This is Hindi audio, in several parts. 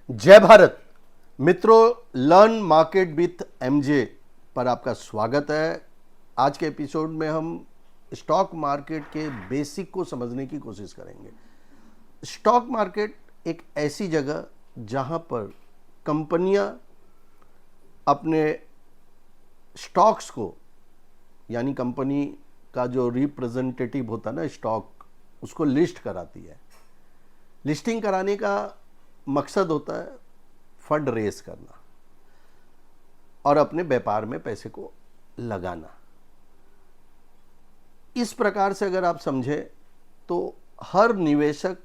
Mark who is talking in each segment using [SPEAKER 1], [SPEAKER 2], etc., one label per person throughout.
[SPEAKER 1] जय भारत मित्रों, लर्न मार्केट विथ एमजे पर आपका स्वागत है। आज के एपिसोड में हम स्टॉक मार्केट के बेसिक को समझने की कोशिश करेंगे। स्टॉक मार्केट एक ऐसी जगह जहां पर कंपनियां अपने स्टॉक्स को, यानी कंपनी का जो रिप्रेजेंटेटिव होता है ना स्टॉक, उसको लिस्ट कराती है। लिस्टिंग कराने का मकसद होता है फंड रेज करना और अपने व्यापार में पैसे को लगाना। इस प्रकार से अगर आप समझे तो हर निवेशक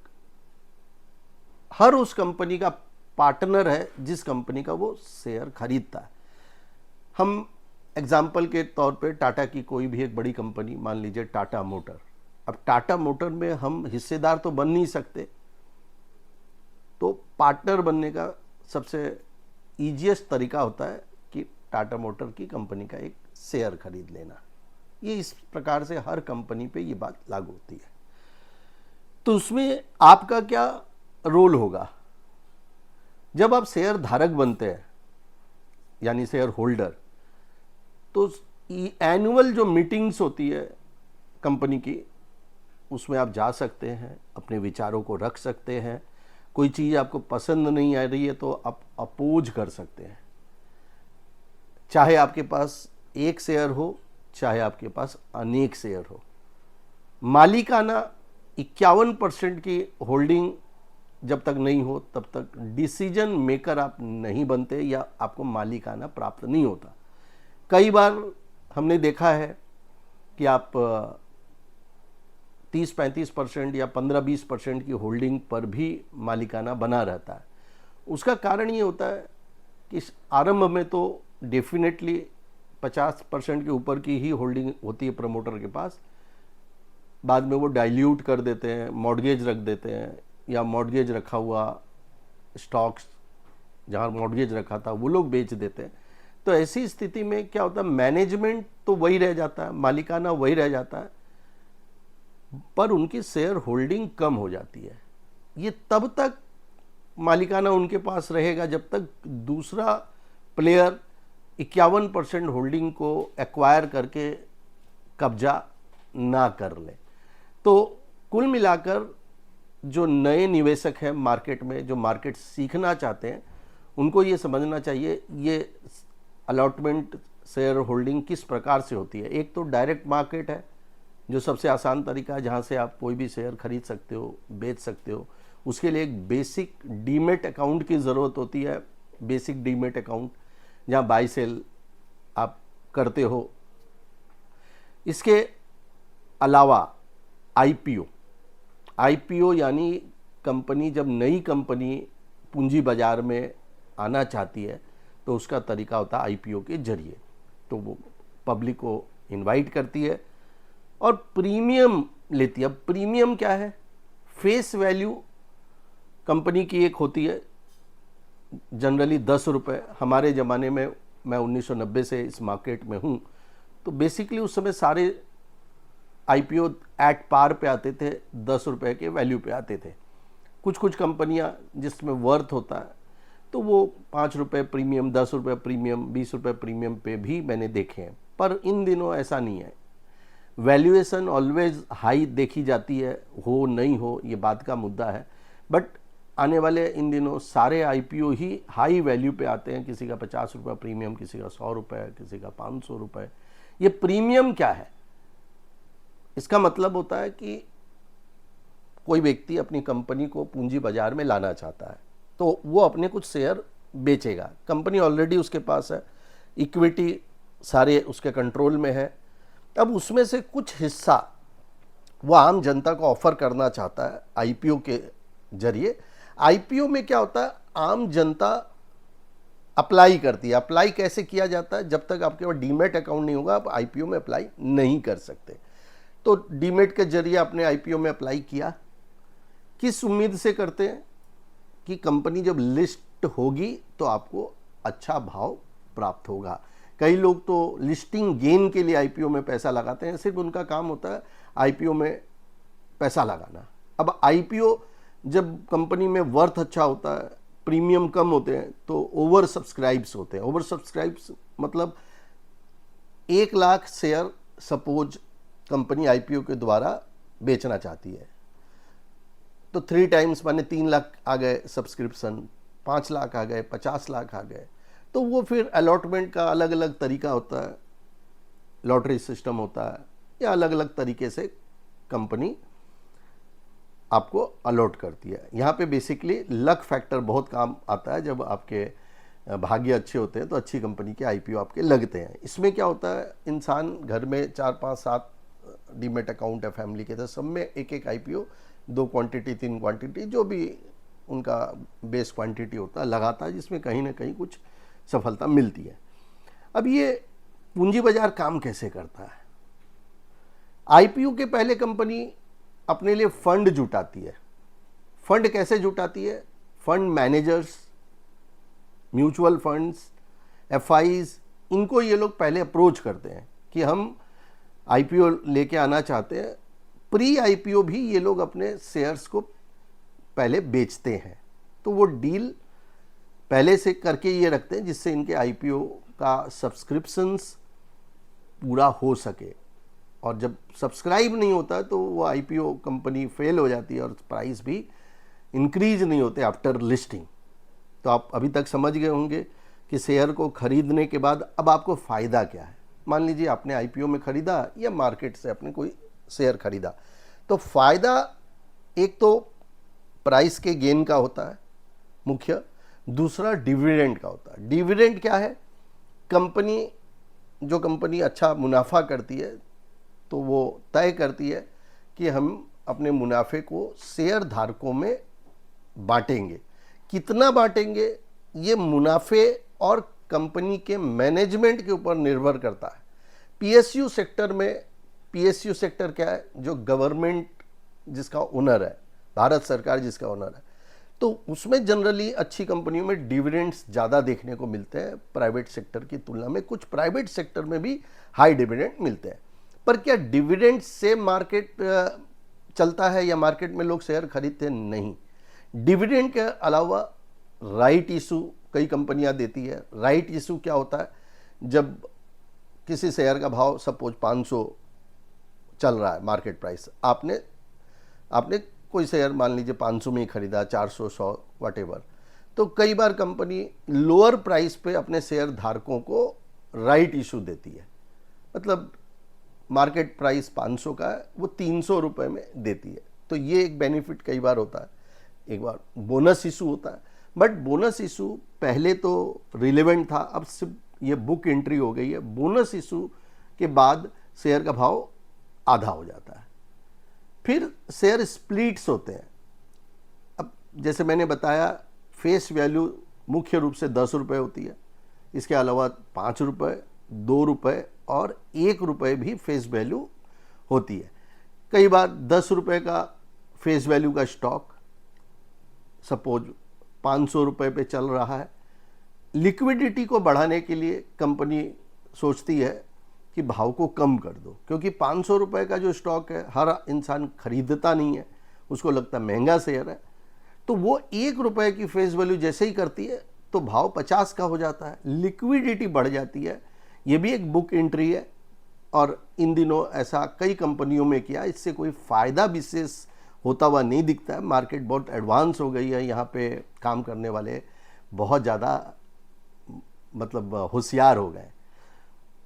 [SPEAKER 1] हर उस कंपनी का पार्टनर है जिस कंपनी का वो शेयर खरीदता है। हम एग्जाम्पल के तौर पे टाटा की कोई भी एक बड़ी कंपनी, मान लीजिए टाटा मोटर। अब टाटा मोटर में हम हिस्सेदार तो बन नहीं सकते, तो पार्टनर बनने का सबसे ईजीएस्ट तरीका होता है कि टाटा मोटर की कंपनी का एक शेयर खरीद लेना। ये इस प्रकार से हर कंपनी पे ये बात लागू होती है। तो उसमें आपका क्या रोल होगा? जब आप शेयर धारक बनते हैं यानी शेयर होल्डर, तो एनुअल जो मीटिंग्स होती है कंपनी की, उसमें आप जा सकते हैं, अपने विचारों को रख सकते हैं। कोई चीज़ आपको पसंद नहीं आ रही है तो आप अपोज कर सकते हैं। चाहे आपके पास एक शेयर हो, चाहे आपके पास अनेक शेयर हो। मालिकाना 51% की होल्डिंग जब तक नहीं हो तब तक डिसीजन मेकर आप नहीं बनते या आपको मालिकाना प्राप्त नहीं होता। कई बार हमने देखा है कि आप 30-35% या 15-20% की होल्डिंग पर भी मालिकाना बना रहता है। उसका कारण ये होता है कि आरंभ में तो डेफिनेटली 50% के ऊपर की ही होल्डिंग होती है प्रमोटर के पास। बाद में वो डाइल्यूट कर देते हैं, मॉर्गेज रख देते हैं, या मॉर्गेज रखा हुआ स्टॉक्स जहाँ मॉर्गेज रखा था वो लोग बेच देते हैं। तो ऐसी स्थिति में क्या होता है, मैनेजमेंट तो वही रह जाता है, मालिकाना वही रह जाता है, पर उनकी शेयर होल्डिंग कम हो जाती है। ये तब तक मालिकाना उनके पास रहेगा जब तक दूसरा प्लेयर 51% होल्डिंग को एक्वायर करके कब्जा ना कर ले। तो कुल मिलाकर जो नए निवेशक हैं मार्केट में, जो मार्केट सीखना चाहते हैं, उनको ये समझना चाहिए ये अलॉटमेंट शेयर होल्डिंग किस प्रकार से होती है। एक तो डायरेक्ट मार्केट है जो सबसे आसान तरीका है, जहाँ से आप कोई भी शेयर खरीद सकते हो, बेच सकते हो। उसके लिए एक बेसिक डीमेट अकाउंट की ज़रूरत होती है। बेसिक डीमेट अकाउंट जहाँ बाई सेल आप करते हो। इसके अलावा आईपीओ यानी कंपनी जब नई कंपनी पूंजी बाजार में आना चाहती है तो उसका तरीका होता है आईपीओ के जरिए। तो वो पब्लिक को इनवाइट करती है और प्रीमियम लेती है। अब प्रीमियम क्या है? फेस वैल्यू कंपनी की एक होती है, जनरली 10 रुपये। हमारे ज़माने में, मैं 1990 से इस मार्केट में हूँ, तो बेसिकली उस समय सारे आईपीओ एट पार पे आते थे, 10 रुपये के वैल्यू पे आते थे। कुछ कंपनियाँ जिसमें वर्थ होता है तो वो 5 रुपये प्रीमियम, 10 रुपये प्रीमियम, 20 रुपये प्रीमियम पे भी मैंने देखे हैं। पर इन दिनों ऐसा नहीं है। वैल्यूएशन ऑलवेज हाई देखी जाती है, हो नहीं हो ये बात का मुद्दा है। बट आने वाले इन दिनों सारे आईपीओ ही हाई वैल्यू पे आते हैं। किसी का 50 रुपये प्रीमियम, किसी का 100 रुपये, किसी का 500 रुपये। ये प्रीमियम क्या है? इसका मतलब होता है कि कोई व्यक्ति अपनी कंपनी को पूंजी बाजार में लाना चाहता है तो वो अपने कुछ शेयर बेचेगा। कंपनी ऑलरेडी उसके पास है, इक्विटी सारे उसके कंट्रोल में है। अब उसमें से कुछ हिस्सा वो आम जनता को ऑफर करना चाहता है आईपीओ के जरिए। आईपीओ में क्या होता है, आम जनता अप्लाई करती है। अप्लाई कैसे किया जाता है? जब तक आपके पास डीमेट अकाउंट नहीं होगा आप आईपीओ में अप्लाई नहीं कर सकते। तो डीमेट के जरिए आपने आईपीओ में अप्लाई किया। किस उम्मीद से करते हैं कि कंपनी जब लिस्ट होगी तो आपको अच्छा भाव प्राप्त होगा। कई लोग तो लिस्टिंग गेन के लिए आईपीओ में पैसा लगाते हैं। सिर्फ उनका काम होता है आईपीओ में पैसा लगाना। अब आईपीओ जब कंपनी में वर्थ अच्छा होता है, प्रीमियम कम होते हैं तो ओवर सब्सक्राइब्स होते हैं। ओवर सब्सक्राइब्स मतलब 1 lakh share suppose company IPO के द्वारा बेचना चाहती है, तो 3 टाइम्स माने 3 लाख आ गए सब्सक्रिप्शन, 5 लाख आ गए, 50 लाख आ गए। तो वो फिर अलॉटमेंट का अलग अलग तरीका होता है, लॉटरी सिस्टम होता है, या अलग अलग तरीके से कंपनी आपको अलॉट करती है। यहाँ पे बेसिकली लक फैक्टर बहुत काम आता है। जब आपके भाग्य अच्छे होते हैं तो अच्छी कंपनी के आईपीओ आपके लगते हैं। इसमें क्या होता है, इंसान घर में 4, 5, 7 डीमेट अकाउंट है फैमिली के, तो सब में एक एक आईपीओ, 2 क्वांटिटी 3 क्वांटिटी जो भी उनका बेस क्वांटिटी होता है लगाता है, जिसमें कहीं ना कहीं कुछ सफलता मिलती है। अब ये पूंजी बाजार काम कैसे करता है? आईपीओ के पहले कंपनी अपने लिए फंड जुटाती है। फंड कैसे जुटाती है? Fund managers, mutual funds, FIIs, इनको ये लोग पहले अप्रोच करते हैं कि हम आईपीओ लेके आना चाहते हैं। प्री आईपीओ भी ये लोग अपने शेयर्स को पहले बेचते हैं, तो वो डील पहले से करके ये रखते हैं जिससे इनके आईपीओ का सब्सक्रिप्शंस पूरा हो सके। और जब सब्सक्राइब नहीं होता तो वो आईपीओ कंपनी फेल हो जाती है और प्राइस भी इंक्रीज नहीं होते आफ्टर लिस्टिंग। तो आप अभी तक समझ गए होंगे कि शेयर को खरीदने के बाद अब आपको फ़ायदा क्या है। मान लीजिए आपने आईपीओ में ख़रीदा या मार्केट से आपने कोई शेयर खरीदा, तो फ़ायदा एक तो प्राइस के गेन का होता है मुख्य, दूसरा डिविडेंड का होता है। डिविडेंड क्या है? जो कंपनी अच्छा मुनाफा करती है तो वो तय करती है कि हम अपने मुनाफे को शेयर धारकों में बांटेंगे। कितना बांटेंगे ये मुनाफे और कंपनी के मैनेजमेंट के ऊपर निर्भर करता है। पीएसयू सेक्टर क्या है? जो गवर्नमेंट जिसका ओनर है, भारत सरकार जिसका ओनर है, तो उसमें जनरली अच्छी कंपनियों में डिविडेंड्स ज़्यादा देखने को मिलते हैं प्राइवेट सेक्टर की तुलना में। कुछ प्राइवेट सेक्टर में भी हाई डिविडेंड मिलते हैं। पर क्या डिविडेंड से मार्केट चलता है या मार्केट में लोग शेयर खरीदते हैं? नहीं। डिविडेंड के अलावा राइट इशू कई कंपनियां देती है। राइट इशू क्या होता है? जब किसी शेयर का भाव सपोज 500 चल रहा है मार्केट प्राइस, आपने कोई शेयर मान लीजिए 500 में ही खरीदा, 400, 100 व्हाटएवर, तो कई बार कंपनी लोअर प्राइस पे अपने शेयर धारकों को राइट इशू देती है। मतलब मार्केट प्राइस 500 का है, वो 300 रुपये में देती है। तो ये एक बेनिफिट कई बार होता है। एक बार बोनस इशू होता है, बट बोनस इशू पहले तो रिलेवेंट था, अब सिर्फ ये बुक एंट्री हो गई है। बोनस इशू के बाद शेयर का भाव आधा हो जाता है। फिर शेयर स्प्लिट्स होते हैं। अब जैसे मैंने बताया, फेस वैल्यू मुख्य रूप से 10 रुपये होती है। इसके अलावा 5 रुपये, 2 रुपये और 1 रुपये भी फेस वैल्यू होती है। कई बार 10 रुपये का फेस वैल्यू का स्टॉक सपोज 500 रुपये पे चल रहा है। लिक्विडिटी को बढ़ाने के लिए कंपनी सोचती है कि भाव को कम कर दो, क्योंकि 500 रुपये का जो स्टॉक है हर इंसान खरीदता नहीं है, उसको लगता है महंगा शेयर है। तो वो 1 रुपये की फेस वैल्यू जैसे ही करती है तो भाव 50 का हो जाता है, लिक्विडिटी बढ़ जाती है। ये भी एक बुक एंट्री है और इन दिनों ऐसा कई कंपनियों में किया। इससे कोई फ़ायदा विशेष होता हुआ नहीं दिखता है। मार्केट बहुत एडवांस हो गई है, यहाँ पे काम करने वाले बहुत ज़्यादा मतलब होशियार हो गए।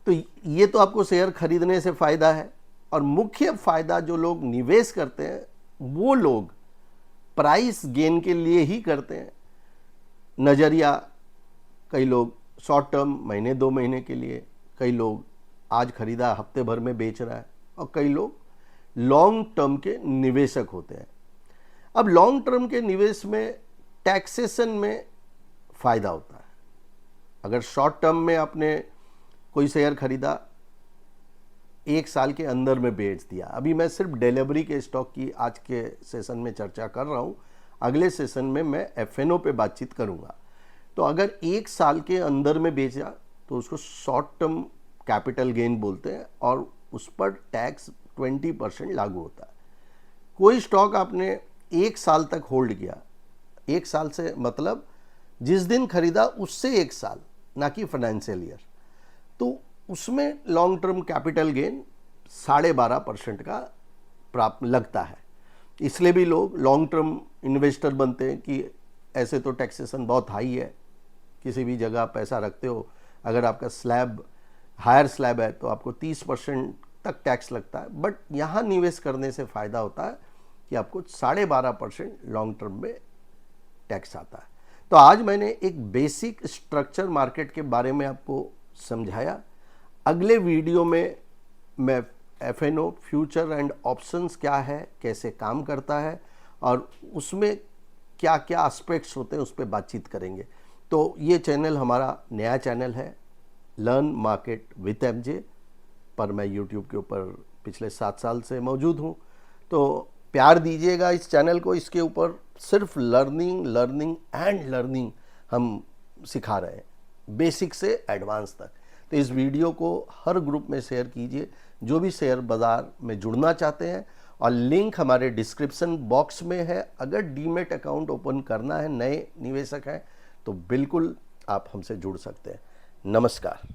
[SPEAKER 1] तो ये तो आपको शेयर खरीदने से फ़ायदा है। और मुख्य फ़ायदा जो लोग निवेश करते हैं वो लोग प्राइस गेन के लिए ही करते हैं। नज़रिया, कई लोग शॉर्ट टर्म महीने 2 महीने के लिए, कई लोग आज खरीदा हफ्ते भर में बेच रहा है, और कई लोग लॉन्ग टर्म के निवेशक होते हैं। अब लॉन्ग टर्म के निवेश में टैक्सेशन में फ़ायदा होता है। अगर शॉर्ट टर्म में आपने कोई शेयर खरीदा, 1 साल के अंदर में बेच दिया, अभी मैं सिर्फ डिलीवरी के स्टॉक की आज के सेशन में चर्चा कर रहा हूँ, अगले सेशन में मैं एफएनओ पे बातचीत करूँगा। तो अगर 1 साल के अंदर में बेचा तो उसको शॉर्ट टर्म कैपिटल गेन बोलते हैं और उस पर टैक्स 20% लागू होता है। कोई स्टॉक आपने 1 साल तक होल्ड किया, 1 साल से मतलब जिस दिन खरीदा उससे 1 साल, ना कि फाइनेंशियल ईयर, तो उसमें लॉन्ग टर्म कैपिटल गेन 12.5% का प्राप्त लगता है। इसलिए भी लोग लॉन्ग टर्म इन्वेस्टर बनते हैं कि ऐसे तो टैक्सेशन बहुत हाई है, किसी भी जगह पैसा रखते हो, अगर आपका स्लैब हायर स्लैब है तो आपको 30% तक टैक्स लगता है, बट यहाँ निवेश करने से फ़ायदा होता है कि आपको 12.5% लॉन्ग टर्म में टैक्स आता है। तो आज मैंने एक बेसिक स्ट्रक्चर मार्केट के बारे में आपको समझाया। अगले वीडियो में मैं एफएनओ फ्यूचर एंड ऑप्शंस क्या है, कैसे काम करता है और उसमें क्या क्या एस्पेक्ट्स होते हैं उस पर बातचीत करेंगे। तो ये चैनल हमारा नया चैनल है, लर्न मार्केट विथ एमजे, पर मैं यूट्यूब के ऊपर पिछले 7 साल से मौजूद हूँ। तो प्यार दीजिएगा इस चैनल को। इसके ऊपर सिर्फ लर्निंग लर्निंग एंड लर्निंग हम सिखा रहे हैं, बेसिक से एडवांस तक। तो इस वीडियो को हर ग्रुप में शेयर कीजिए जो भी शेयर बाज़ार में जुड़ना चाहते हैं, और लिंक हमारे डिस्क्रिप्शन बॉक्स में है। अगर डीमेट अकाउंट ओपन करना है, नए निवेशक हैं, तो बिल्कुल आप हमसे जुड़ सकते हैं। नमस्कार।